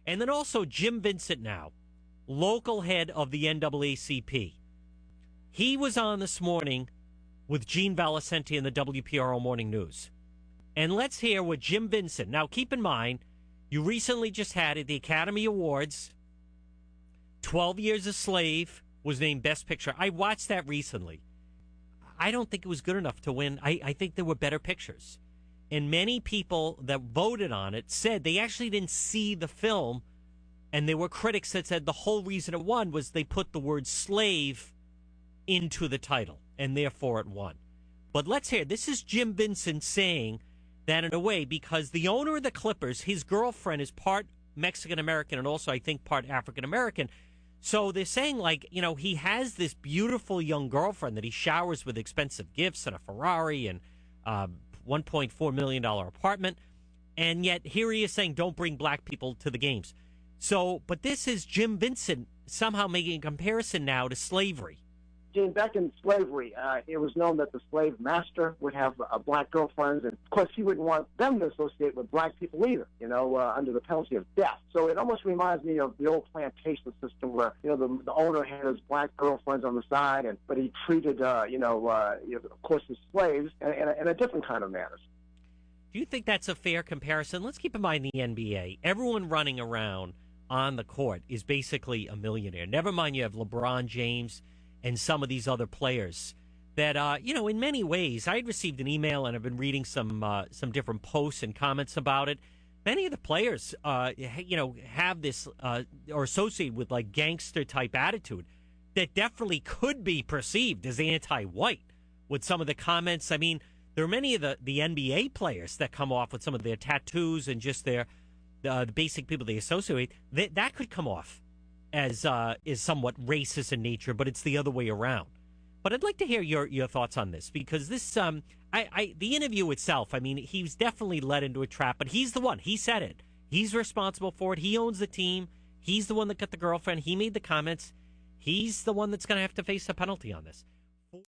And then also Jim Vincent now, local head of the NAACP. He was on this morning with Jean Valasenti in the WPRO Morning News. And let's hear what Jim Vincent, now keep in mind, you recently just had at the Academy Awards, 12 Years a Slave was named Best Picture. I watched that recently. I don't think it was good enough to win. I think there were better pictures. And many people that voted on it said they actually didn't see the film, and there were critics that said the whole reason it won was they put the word slave into the title, and therefore it won. But let's hear, this is Jim Vincent saying that in a way, because the owner of the Clippers, his girlfriend is part Mexican-American and also, I think, part African-American. So they're saying, like, you know, he has this beautiful young girlfriend that he showers with expensive gifts and a Ferrari and $1.4 million apartment. And yet here he is saying, don't bring black people to the games. So, but this is Jim Vincent somehow making a comparison now to slavery. Gene, back in slavery, it was known that the slave master would have black girlfriends, and of course he wouldn't want them to associate with black people either, under the penalty of death. So it almost reminds me of the old plantation system where, the owner had his black girlfriends on the side, but he treated, of course, his slaves in a different kind of manner. Do you think that's a fair comparison? Let's keep in mind the NBA. Everyone running around on the court is basically a millionaire. Never mind you have LeBron James and some of these other players that, in many ways, I had received an email and I've been reading some different posts and comments about it. Many of the players, have this or associated with like gangster type attitude that definitely could be perceived as anti-white with some of the comments. I mean, there are many of the NBA players that come off with some of their tattoos and just the basic people they associate. That could come off as is somewhat racist in nature, but it's the other way around. But I'd like to hear your thoughts on this, because this the interview itself, I mean, he was definitely led into a trap, but he's the one. He said it. He's responsible for it. He owns the team. He's the one that got the girlfriend. He made the comments. He's the one that's going to have to face a penalty on this.